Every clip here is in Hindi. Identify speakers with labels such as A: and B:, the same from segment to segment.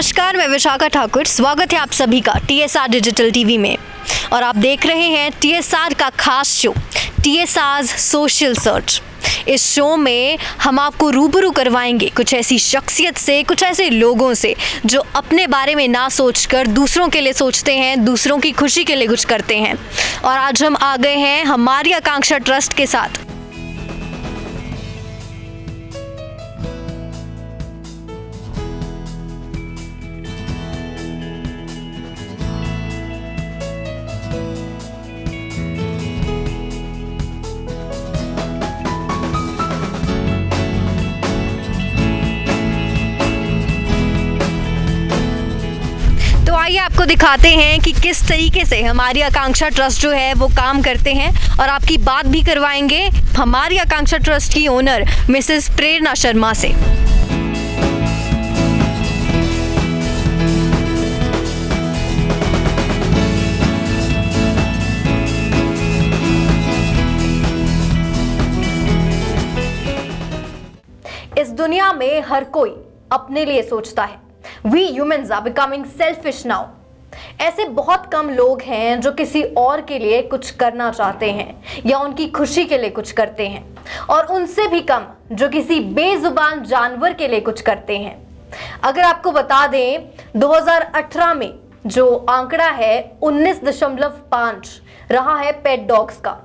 A: नमस्कार, मैं विशाखा ठाकुर। स्वागत है आप सभी का TSR डिजिटल टीवी में और आप देख रहे हैं TSR का खास शो TSR सोशल सर्च। इस शो में हम आपको रूबरू करवाएंगे कुछ ऐसी शख्सियत से, कुछ ऐसे लोगों से जो अपने बारे में ना सोचकर दूसरों के लिए सोचते हैं, दूसरों की खुशी के लिए कुछ करते हैं। और आज हम आ गए हैं हमारी आकांक्षा ट्रस्ट के साथ। तो आइए आपको दिखाते हैं कि किस तरीके से हमारी आकांक्षा ट्रस्ट जो है वो काम करते हैं और आपकी बात भी करवाएंगे हमारी आकांक्षा ट्रस्ट की ओनर मिसेस प्रेरणा शर्मा से। इस दुनिया में हर कोई अपने लिए सोचता है। We humans are becoming selfish now. ऐसे बहुत कम लोग हैं जो किसी और के लिए कुछ करना चाहते हैं या उनकी खुशी के लिए कुछ करते हैं, और उनसे भी कम जो किसी बेजुबान जानवर के लिए कुछ करते हैं। अगर आपको बता दें, 2018 में जो आंकड़ा है 19.5 रहा है पेट डॉग्स का।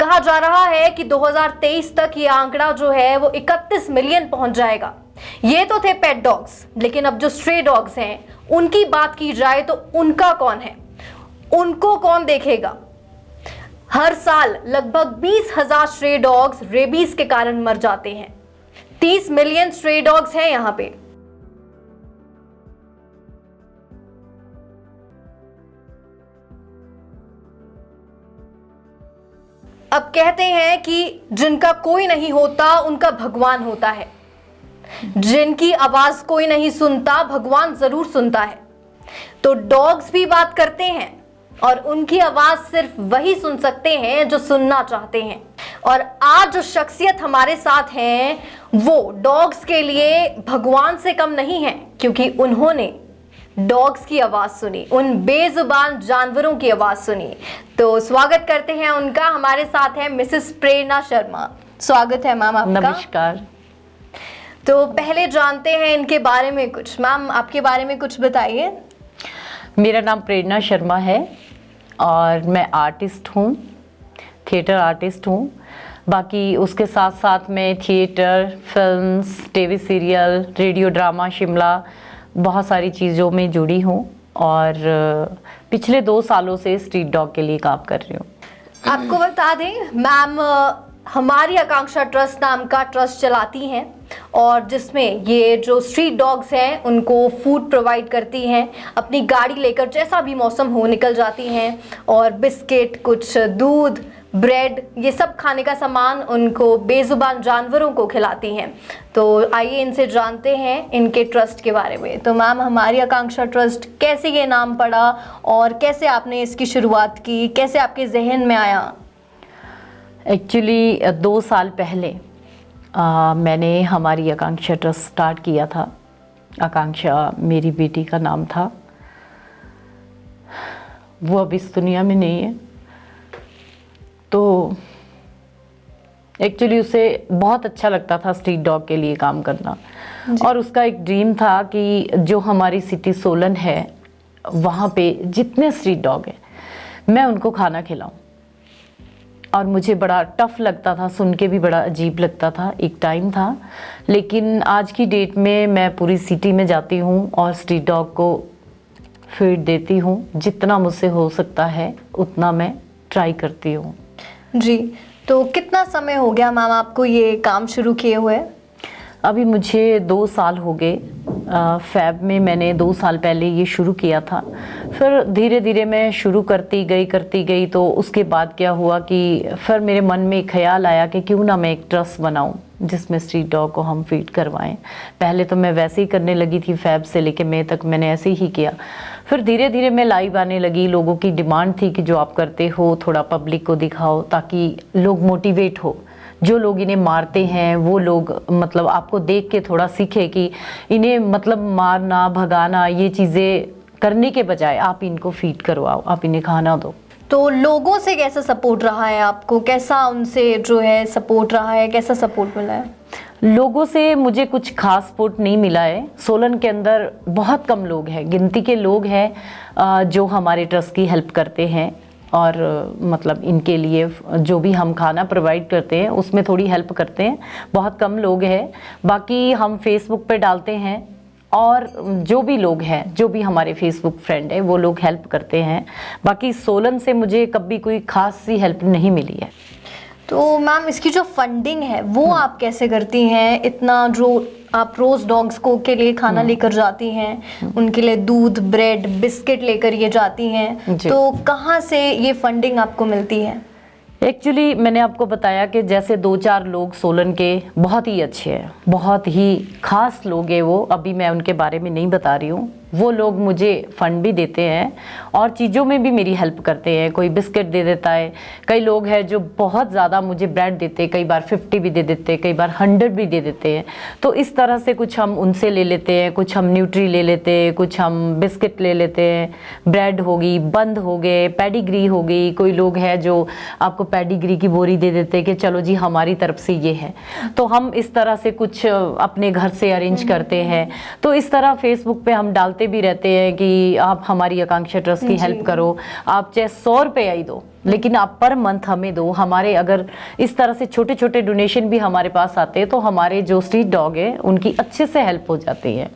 A: कहा जा रहा है कि 2023 तक ये आंकड़ा जो है वो 31 मिलियन पहुंच जाएगा। ये तो थे पेट डॉग्स, लेकिन अब जो स्ट्रे डॉग्स हैं उनकी बात की जाए तो उनका कौन है, उनको कौन देखेगा। हर साल लगभग 20,000 स्ट्रे डॉग्स रेबीज के कारण मर जाते हैं। 30 मिलियन स्ट्रे डॉग्स हैं यहां पे। अब कहते हैं कि जिनका कोई नहीं होता उनका भगवान होता है। जिनकी आवाज कोई नहीं सुनता, भगवान जरूर सुनता है। तो डॉग्स भी बात करते हैं और उनकी आवाज सिर्फ वही सुन सकते हैं जो सुनना चाहते हैं। और आज जो शख्सियत हमारे साथ हैं वो डॉग्स के लिए भगवान से कम नहीं है, क्योंकि उन्होंने डॉग्स की आवाज सुनी, उन बेजुबान जानवरों की आवाज सुनी। तो स्वागत करते हैं उनका। हमारे साथ है मिसेस प्रेरणा शर्मा। स्वागत है मैम आपका।
B: नमस्कार।
A: तो पहले जानते हैं इनके बारे में कुछ। मैम, आपके बारे में कुछ बताइए।
B: मेरा नाम प्रेरणा शर्मा है और मैं आर्टिस्ट हूँ, थिएटर आर्टिस्ट हूँ। बाकी उसके साथ साथ मैं theatre, films, TV serial, radio drama Shimla, बहुत सारी चीज़ों में जुड़ी हूँ और पिछले 2 सालों से स्ट्रीट डॉग के लिए काम कर रही हूँ।
A: आपको बता दें मैम, हमारी आकांक्षा ट्रस्ट नाम का ट्रस्ट चलाती हैं और जिसमें ये जो स्ट्रीट डॉग्स हैं उनको फूड प्रोवाइड करती हैं। अपनी गाड़ी लेकर जैसा भी मौसम हो निकल जाती हैं और बिस्किट, कुछ दूध, ब्रेड, ये सब खाने का सामान उनको बेजुबान जानवरों को खिलाती हैं। तो आइए इनसे जानते हैं इनके ट्रस्ट के बारे में। तो मैम, हमारी आकांक्षा ट्रस्ट कैसे ये नाम पड़ा और कैसे आपने इसकी शुरुआत की, कैसे आपके जहन में आया?
B: एक्चुअली 2 साल पहले मैंने हमारी आकांक्षा ट्रस्ट स्टार्ट किया था। आकांक्षा मेरी बेटी का नाम था। वो अब इस दुनिया में नहीं है। तो एक्चुअली उसे बहुत अच्छा लगता था स्ट्रीट डॉग के लिए काम करना, और उसका एक ड्रीम था कि जो हमारी सिटी सोलन है वहाँ पे जितने स्ट्रीट डॉग हैं मैं उनको खाना खिलाऊं। और मुझे बड़ा टफ लगता था, सुन के भी बड़ा अजीब लगता था, एक टाइम था। लेकिन आज की डेट में मैं पूरी सिटी में जाती हूँ और स्ट्रीट डॉग को फीड देती हूँ। जितना मुझसे हो सकता है उतना मैं ट्राई करती हूँ।
A: जी, तो कितना समय हो गया मैम आपको ये काम शुरू किए हुए?
B: अभी मुझे 2 साल हो गए। फैब में मैंने 2 साल पहले ये शुरू किया था। फिर धीरे धीरे मैं शुरू करती गई तो उसके बाद क्या हुआ कि फिर मेरे मन में एक ख्याल आया कि क्यों ना मैं एक ट्रस्ट बनाऊं जिसमें स्ट्रीट डॉग को हम फीड करवाएं। पहले तो मैं वैसे ही करने लगी थी, फैब से लेके मई तक मैंने ऐसे ही किया। फिर धीरे धीरे मैं लाइव आने लगी। लोगों की डिमांड थी कि जो आप करते हो थोड़ा पब्लिक को दिखाओ ताकि लोग मोटिवेट हो। जो लोग इन्हें मारते हैं वो लोग मतलब आपको देख के थोड़ा सीखे कि इन्हें मतलब मारना भगाना ये चीज़ें करने के बजाय आप इनको फीड करवाओ, आप इन्हें खाना दो।
A: तो लोगों से कैसा सपोर्ट रहा है आपको, कैसा उनसे जो है सपोर्ट रहा है, कैसा सपोर्ट मिला है?
B: लोगों से मुझे कुछ खास सपोर्ट नहीं मिला है। सोलन के अंदर बहुत कम लोग हैं, गिनती के लोग हैं जो हमारे ट्रस्ट की हेल्प करते हैं और मतलब इनके लिए जो भी हम खाना प्रोवाइड करते हैं उसमें थोड़ी हेल्प करते हैं, बहुत कम लोग हैं। बाकी हम फेसबुक पे डालते हैं और जो भी लोग हैं, जो भी हमारे फेसबुक फ्रेंड है वो लोग हेल्प करते हैं। बाकी सोलन से मुझे कभी कोई खास सी हेल्प नहीं मिली है।
A: तो मैम इसकी जो फंडिंग है वो आप कैसे करती हैं? इतना जो आप रोज डॉग्स को के लिए खाना लेकर जाती हैं, उनके लिए दूध, ब्रेड, बिस्किट लेकर ये जाती हैं, तो कहाँ से ये फंडिंग आपको मिलती है?
B: एक्चुअली मैंने आपको बताया कि जैसे 2-4 लोग सोलन के बहुत ही अच्छे हैं, बहुत ही खास लोग हैं वो, अभी मैं उनके बारे में नहीं बता रही हूँ। वो लोग मुझे फ़ंड भी देते हैं और चीज़ों में भी मेरी हेल्प करते हैं। कोई बिस्किट दे देता है, कई लोग हैं जो बहुत ज़्यादा मुझे ब्रेड देते हैं, कई बार 50 भी दे देते हैं, कई बार 100 भी दे देते हैं। तो इस तरह से कुछ हम उनसे ले लेते हैं, कुछ हम न्यूट्री ले लेते हैं, कुछ हम बिस्किट ले लेते हैं, ब्रेड होगी, बंद हो गए, पेडिग्री हो गई। कोई लोग हैं जो आपको पेडिग्री की बोरी दे देते हैं कि चलो जी हमारी तरफ से ये है, तो हम इस तरह से कुछ अपने घर से अरेंज करते हैं। तो इस तरह फेसबुक पे हम डालते भी रहते हैं कि आप हमारी आकांक्षा ट्रस्ट की हेल्प करो, आप चाहे 100 रुपये ही दो लेकिन आप पर मंथ हमें दो। हमारे अगर इस तरह से छोटे छोटे डोनेशन भी हमारे पास आते हैं तो हमारे जो स्ट्रीट डॉग है उनकी अच्छे से हेल्प हो जाती है।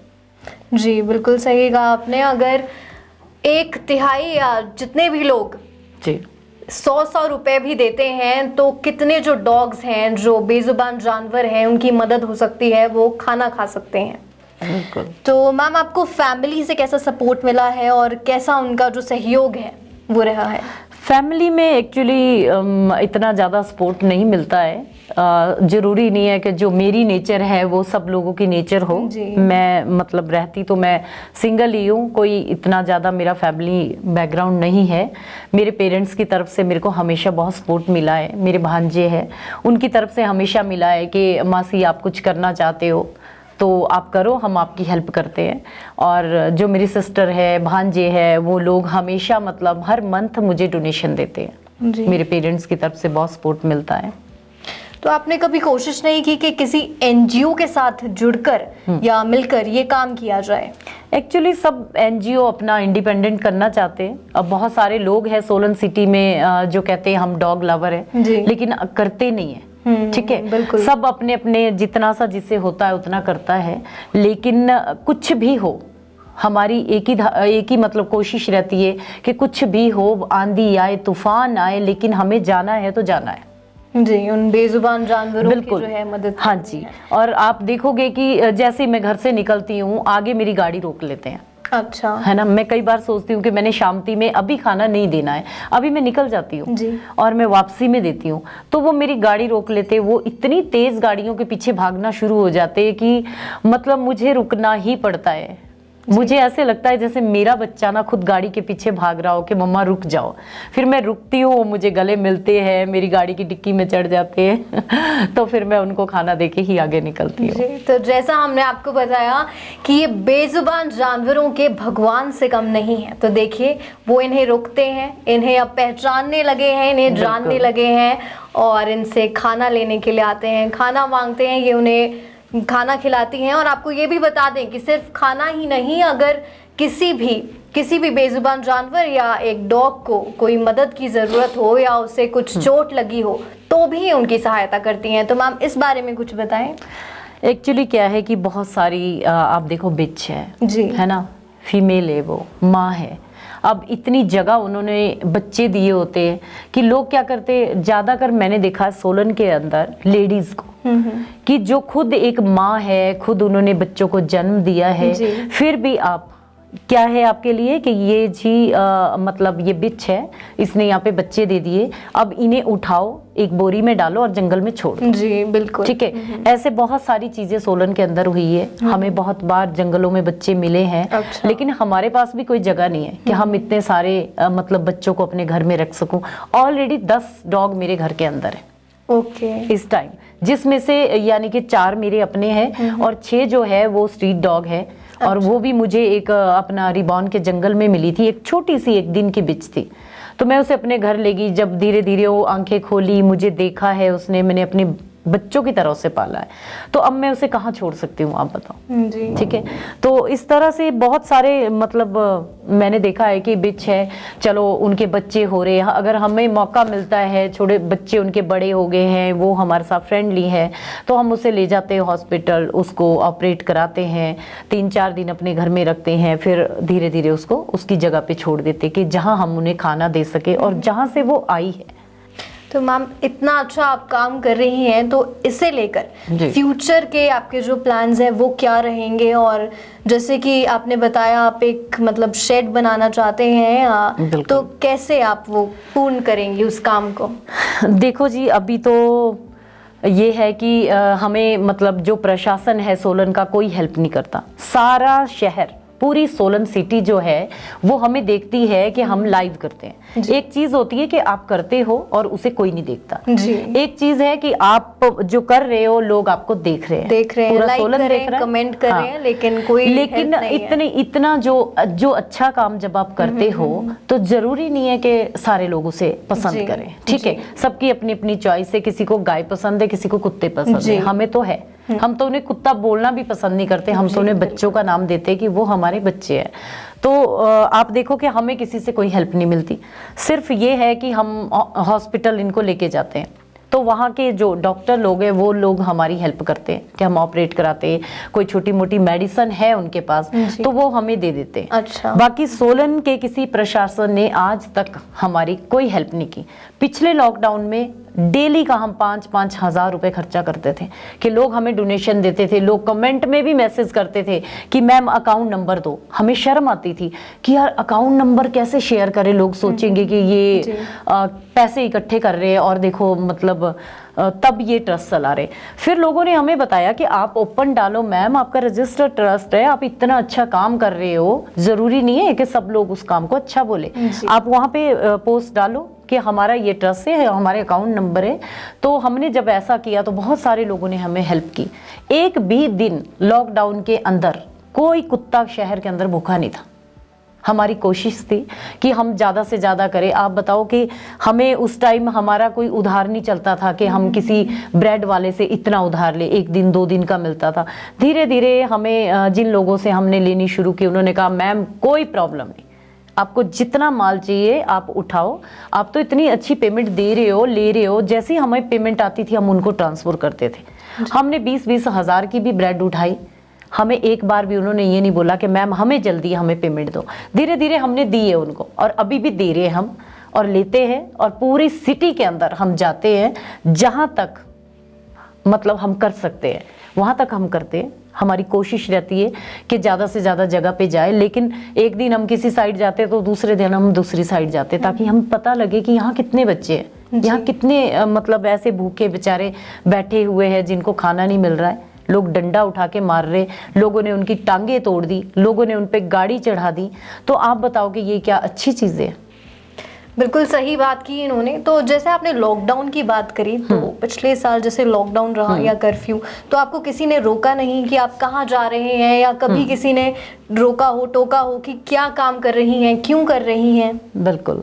A: जी बिल्कुल सही कहा आपने। अगर 1/3 या जितने भी लोग
B: जी
A: 100 रुपए भी देते हैं तो कितने जो डॉग्स हैं, जो बेजुबान जानवर हैं, उनकी मदद हो सकती है, वो खाना खा सकते हैं।
B: बिल्कुल।
A: तो मैम आपको फैमिली से कैसा सपोर्ट मिला है और कैसा उनका जो सहयोग है वो रहा है?
B: फैमिली में एक्चुअली इतना ज़्यादा सपोर्ट नहीं मिलता है। ज़रूरी नहीं है कि जो मेरी नेचर है वो सब लोगों की नेचर हो। मैं मतलब रहती तो मैं सिंगल ही हूँ, कोई इतना ज़्यादा मेरा फैमिली बैकग्राउंड नहीं है। मेरे पेरेंट्स की तरफ से मेरे को हमेशा बहुत सपोर्ट मिला है। मेरे भांजे हैं उनकी तरफ से हमेशा मिला है कि मासी आप कुछ करना चाहते हो तो आप करो, हम आपकी हेल्प करते हैं। और जो मेरी सिस्टर है, भांजे है, वो लोग हमेशा मतलब हर मंथ मुझे डोनेशन देते हैं। मेरे पेरेंट्स की तरफ से बहुत सपोर्ट मिलता है।
A: तो आपने कभी कोशिश नहीं की कि किसी एनजीओ के साथ जुड़कर या मिलकर ये काम किया जाए?
B: एक्चुअली सब एनजीओ अपना इंडिपेंडेंट करना चाहते हैं। अब बहुत सारे लोग हैं सोलन सिटी में जो कहते हैं हम डॉग लवर हैं, लेकिन करते नहीं है। ठीक है, सब अपने अपने जितना सा जिससे होता है उतना करता है, लेकिन कुछ भी हो हमारी एक ही मतलब कोशिश रहती है कि कुछ भी हो, आंधी आए, तूफान आए, लेकिन हमें जाना है तो जाना है
A: जी, उन बेजुबान जानवरों की जो है मदद।
B: हाँ जी। और आप देखोगे कि जैसे मैं घर से निकलती हूँ आगे मेरी गाड़ी रोक लेते हैं।
A: अच्छा,
B: है ना। मैं कई बार सोचती हूँ कि मैंने शामती में अभी खाना नहीं देना है, अभी मैं निकल जाती हूँ और मैं वापसी में देती हूँ, तो वो मेरी गाड़ी रोक लेते। वो इतनी तेज गाड़ियों के पीछे भागना शुरू हो जाते हैं कि मतलब मुझे रुकना ही पड़ता है। मुझे ऐसे लगता है जैसे मेरा बच्चा ना खुद गाड़ी के पीछे भाग रहा हो कि मम्मा रुक जाओ। फिर मैं रुकती हूँ, वो मुझे गले मिलते हैं, मेरी गाड़ी की डिक्की में चढ़ जाते हैं तो फिर मैं उनको खाना देके ही आगे निकलती हूँ।
A: तो जैसा हमने आपको बताया कि ये बेजुबान जानवरों के भगवान से कम नहीं है, तो देखिए वो इन्हें रोकते हैं, इन्हें अब पहचानने लगे हैं, इन्हें जानने लगे हैं और इनसे खाना लेने के लिए आते हैं, खाना मांगते हैं, ये उन्हें खाना खिलाती हैं। और आपको ये भी बता दें कि सिर्फ खाना ही नहीं, अगर किसी भी बेजुबान जानवर या एक डॉग को कोई मदद की ज़रूरत हो या उसे कुछ चोट लगी हो तो भी उनकी सहायता करती हैं। तो मैम इस बारे में कुछ बताएं।
B: एक्चुअली क्या है कि बहुत सारी आप देखो बिच है
A: जी,
B: है ना, फीमेल है, वो माँ है। अब इतनी जगह उन्होंने बच्चे दिए होते हैं कि लोग क्या करते, ज़्यादातर मैंने देखा है सोलन के अंदर लेडीज़ को कि जो खुद एक माँ है, खुद उन्होंने बच्चों को जन्म दिया है, फिर भी आप क्या है आपके लिए कि ये जी मतलब ये बिच है, इसने यहाँ पे बच्चे दे दिए, अब इन्हें उठाओ, एक बोरी में डालो और जंगल में छोड़ दो।
A: जी बिल्कुल, ठीक
B: है। ऐसे बहुत सारी चीजें सोलन के अंदर हुई है। हमें बहुत बार जंगलों में बच्चे मिले हैं। अच्छा। लेकिन हमारे पास भी कोई जगह नहीं है कि हम इतने सारे मतलब बच्चों को अपने घर में रख सकूं। ऑलरेडी 10 डॉग मेरे घर के अंदर है।
A: ओके।
B: इस टाइम, जिसमें से यानी कि 4 मेरे अपने हैं और 6 जो है वो स्ट्रीट डॉग है। और वो भी मुझे एक अपना रिबॉन के जंगल में मिली थी, एक छोटी सी एक दिन की बिच थी, तो मैं उसे अपने घर ले गई। जब धीरे धीरे वो आंखें खोली, मुझे देखा है उसने, मैंने अपने बच्चों की तरह उसे पाला है, तो अब मैं उसे कहाँ छोड़ सकती हूँ, आप बताओ
A: जी।
B: ठीक है। तो इस तरह से बहुत सारे मतलब मैंने देखा है कि बिच है, चलो उनके बच्चे हो रहे हैं, अगर हमें मौका मिलता है, छोटे बच्चे उनके बड़े हो गए हैं, वो हमारे साथ फ्रेंडली है, तो हम उसे ले जाते हैं हॉस्पिटल, उसको ऑपरेट कराते हैं, 3-4 दिन अपने घर में रखते हैं, फिर धीरे धीरे उसको उसकी जगह पे छोड़ देते कि जहाँ हम उन्हें खाना दे सके और जहाँ से वो आई है।
A: तो मैम इतना अच्छा आप काम कर रही हैं, तो इसे लेकर फ्यूचर के आपके जो प्लान्स हैं वो क्या रहेंगे? और जैसे कि आपने बताया आप एक मतलब शेड बनाना चाहते हैं, तो कैसे आप वो पूर्ण करेंगी उस काम को?
B: देखो जी, अभी तो ये है कि हमें मतलब जो प्रशासन है सोलन का, कोई हेल्प नहीं करता। सारा शहर, पूरी सोलन सिटी जो है वो हमें देखती है कि हम लाइव करते हैं। एक चीज होती है कि आप करते हो और उसे कोई नहीं देखता
A: जी। एक
B: चीज है कि आप जो कर रहे हो लोग आपको देख रहे हैं,
A: पूरा सोलन देख रहा है, कमेंट कर रहे हैं, लेकिन कोई
B: इतना जो अच्छा काम जब आप करते हो तो जरूरी नहीं है कि सारे लोग उसे पसंद करें, ठीक है। सबकी अपनी अपनी चॉइस है, किसी को गाय पसंद है, किसी को कुत्ते पसंद है, हमें तो है, हम तो उन्हें कुत्ता बोलना भी पसंद नहीं करते, हम तो उन्हें बच्चों का नाम देते हैं कि वो हमारे बच्चे हैं। तो आप देखो कि हमें किसी से कोई हेल्प नहीं मिलती, सिर्फ ये है कि हम हॉस्पिटल इनको लेके जाते हैं, तो वहाँ के जो डॉक्टर लोग हैं वो लोग हमारी हेल्प करते हैं कि हम ऑपरेट कराते हैं, कोई छोटी मोटी मेडिसिन है उनके पास तो वो हमें दे देते हैं।
A: अच्छा।
B: बाकी सोलन के किसी प्रशासन ने आज तक हमारी कोई हेल्प नहीं की। पिछले लॉकडाउन में डेली का हम 5-5 हज़ार रुपए खर्चा करते थे कि लोग हमें डोनेशन देते थे, लोग कमेंट में भी मैसेज करते थे कि मैम अकाउंट नंबर दो। हमें शर्म आती थी कि यार अकाउंट नंबर कैसे शेयर करें, लोग सोचेंगे कि ये पैसे इकट्ठे कर रहे हैं और देखो मतलब तब ये ट्रस्ट चला रहे। फिर लोगों ने हमें बताया कि आप ओपन डालो मैम, आपका रजिस्टर्ड ट्रस्ट है, आप इतना अच्छा काम कर रहे हो, जरूरी नहीं है कि सब लोग उस काम को अच्छा बोले, आप वहाँ पे पोस्ट डालो कि हमारा ये ट्रस्ट है, हमारे अकाउंट नंबर है। तो हमने जब ऐसा किया तो बहुत सारे लोगों ने हमें हेल्प की। एक भी दिन लॉकडाउन के अंदर कोई कुत्ता शहर के अंदर भूखा नहीं था। हमारी कोशिश थी कि हम ज़्यादा से ज़्यादा करें। आप बताओ कि हमें उस टाइम हमारा कोई उधार नहीं चलता था कि हम किसी ब्रेड वाले से इतना उधार ले, 1 दिन 2 दिन का मिलता था। धीरे धीरे हमें जिन लोगों से हमने लेनी शुरू की उन्होंने कहा मैम कोई प्रॉब्लम नहीं, आपको जितना माल चाहिए आप उठाओ, आप तो इतनी अच्छी पेमेंट दे रहे हो, ले रहे हो। जैसे ही हमें पेमेंट आती थी हम उनको ट्रांसफर करते थे। हमने 20-20 हज़ार की भी ब्रेड उठाई, हमें एक बार भी उन्होंने ये नहीं बोला कि मैम हमें जल्दी हमें पेमेंट दो। धीरे धीरे हमने दी है उनको और अभी भी दे रहे हैं हम और लेते हैं। और पूरी सिटी के अंदर हम जाते हैं, जहाँ तक मतलब हम कर सकते हैं वहाँ तक हम करते हैं। हमारी कोशिश रहती है कि ज़्यादा से ज़्यादा जगह पे जाए, लेकिन एक दिन हम किसी साइड जाते हैं तो दूसरे दिन हम दूसरी साइड जाते हैं, ताकि हम पता लगे कि यहाँ कितने बच्चे हैं, यहाँ कितने मतलब ऐसे भूखे बेचारे बैठे हुए हैं जिनको खाना नहीं मिल रहा है। लोग डंडा उठा के मार रहे, लोगों ने उनकी टांगे तोड़ दी, लोगों ने उन पे गाड़ी चढ़ा दी। तो आप बताओ कि ये क्या अच्छी चीज़ है?
A: बिल्कुल सही बात की इन्होंने। तो जैसे आपने लॉकडाउन की बात करी, तो पिछले साल जैसे लॉकडाउन रहा या कर्फ्यू, तो आपको किसी ने रोका नहीं कि आप कहाँ जा रहे हैं, या कभी किसी ने रोका हो, टोका हो कि क्या काम कर रही हैं, क्यों कर रही हैं?
B: बिल्कुल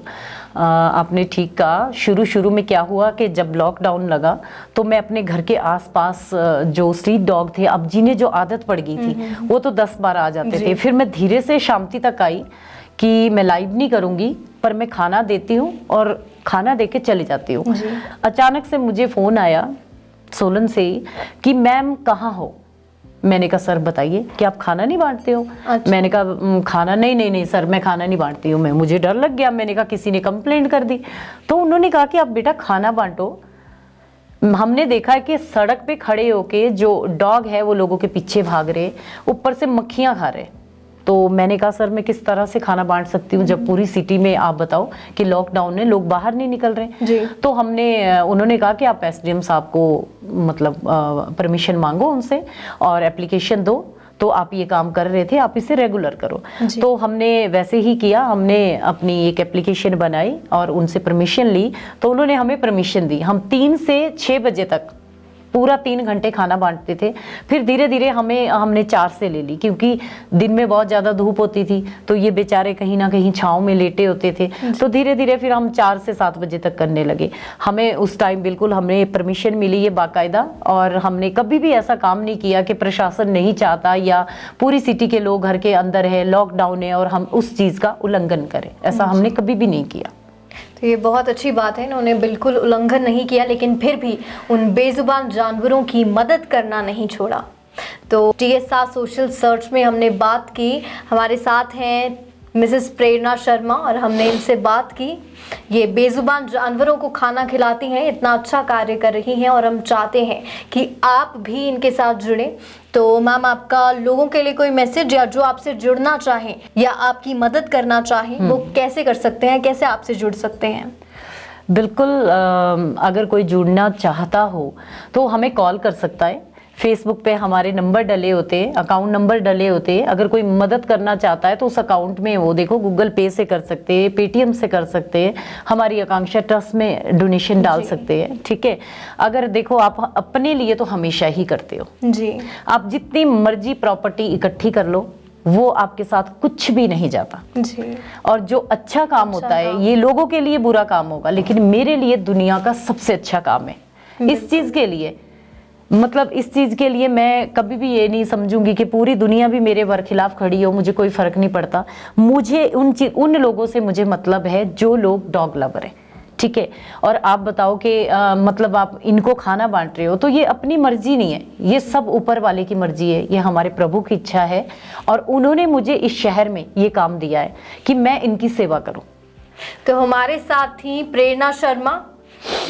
B: आपने ठीक कहा। शुरू में क्या हुआ कि जब लॉकडाउन लगा तो मैं अपने घर के आसपास जो स्ट्रीट डॉग थे, अब जिन्हें जो आदत पड़ गई थी वो तो 10-12 आ जाते थे। फिर मैं धीरे से शांति तक आई कि मैं लाइव नहीं करूँगी, पर मैं खाना देती हूँ और खाना दे के चली जाती हूँ। अचानक से मुझे फ़ोन आया सोलन से कि मैम कहाँ हो। मैंने कहा सर बताइए कि आप खाना नहीं बांटते हो? अच्छा। मैंने कहा खाना नहीं सर मैं खाना नहीं बांटती हूँ। मुझे डर लग गया, मैंने कहा किसी ने कंप्लेंट कर दी। तो उन्होंने कहा कि आप बेटा खाना बांटो। हमने देखा है कि सड़क पे खड़े होके जो डॉग है वो लोगों के पीछे भाग रहे, ऊपर से मक्खियाँ खा रहे। तो मैंने कहा सर मैं किस तरह से खाना बांट सकती हूँ जब पूरी सिटी में आप बताओ कि लॉकडाउन है, लोग बाहर नहीं निकल रहे जी। तो उन्होंने कहा कि आप एसडीएम साहब को मतलब परमिशन मांगो उनसे और एप्लीकेशन दो। तो आप ये काम कर रहे थे, आप इसे रेगुलर करो।
A: जी।
B: तो हमने वैसे ही किया, हमने अपनी एक एप्लीकेशन बनाई और उनसे परमिशन ली, तो उन्होंने हमें परमिशन दी। हम 3 से 6 बजे तक पूरा 3 घंटे खाना बांटते थे। फिर धीरे धीरे हमने 4 से ले ली, क्योंकि दिन में बहुत ज़्यादा धूप होती थी, तो ये बेचारे कहीं ना कहीं छाँव में लेटे होते थे। तो धीरे धीरे फिर हम 4 से 7 बजे तक करने लगे। हमें उस टाइम बिल्कुल हमें परमिशन मिली है बाकायदा, और हमने कभी भी ऐसा काम नहीं किया कि प्रशासन नहीं चाहता या पूरी सिटी के लोग घर के अंदर है, लॉकडाउन है और हम उस चीज़ का उल्लंघन करें, ऐसा हमने कभी भी नहीं किया।
A: तो ये बहुत अच्छी बात है, इन्होंने बिल्कुल उल्लंघन नहीं किया, लेकिन फिर भी उन बेजुबान जानवरों की मदद करना नहीं छोड़ा। तो TSR सोशल सर्च में हमने बात की, हमारे साथ हैं मिसेस प्रेरणा शर्मा और हमने इनसे बात की। ये बेजुबान जानवरों को खाना खिलाती हैं, इतना अच्छा कार्य कर रही हैं और हम चाहते हैं कि आप भी इनके साथ जुड़ें। तो मैम, आपका लोगों के लिए कोई मैसेज, या जो आपसे जुड़ना चाहें या आपकी मदद करना चाहें, वो कैसे कर सकते हैं, कैसे आपसे जुड़ सकते हैं?
B: बिल्कुल, अगर कोई जुड़ना चाहता हो तो हमें कॉल कर सकता है। फेसबुक पे हमारे नंबर डले होते हैं, अकाउंट नंबर डले होते हैं। अगर कोई मदद करना चाहता है तो उस अकाउंट में वो देखो गूगल पे से कर सकते हैं, पेटीएम से कर सकते हैं, हमारी आकांक्षा ट्रस्ट में डोनेशन डाल सकते हैं। ठीक है, अगर देखो आप अपने लिए तो हमेशा ही करते हो
A: जी,
B: आप जितनी मर्जी प्रॉपर्टी इकट्ठी कर लो, वो आपके साथ कुछ भी नहीं जाता
A: जी।
B: और जो अच्छा काम होता है, ये लोगों के लिए बुरा काम होगा, लेकिन मेरे लिए दुनिया का सबसे अच्छा काम है। इस चीज के लिए, मतलब इस चीज के लिए मैं कभी भी ये नहीं समझूंगी कि पूरी दुनिया भी मेरे खिलाफ खड़ी हो, मुझे कोई फर्क नहीं पड़ता। मुझे उन लोगों से मुझे मतलब है जो लोग डॉग लवर है। ठीक है, और आप बताओ कि मतलब आप इनको खाना बांट रहे हो, तो ये अपनी मर्जी नहीं है, ये सब ऊपर वाले की मर्जी है, ये हमारे प्रभु की इच्छा है। और उन्होंने मुझे इस शहर में ये काम दिया है कि मैं इनकी सेवा करूं।
A: तो हमारे साथ थी प्रेरणा शर्मा।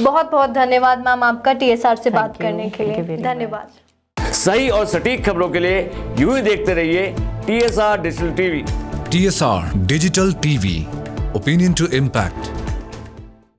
A: बहुत बहुत धन्यवाद मैम आपका TSR से बात करने के लिए। धन्यवाद।
C: सही और सटीक खबरों के लिए यूं ही देखते रहिए TSR digital TV.
D: TSR digital TV, opinion to impact.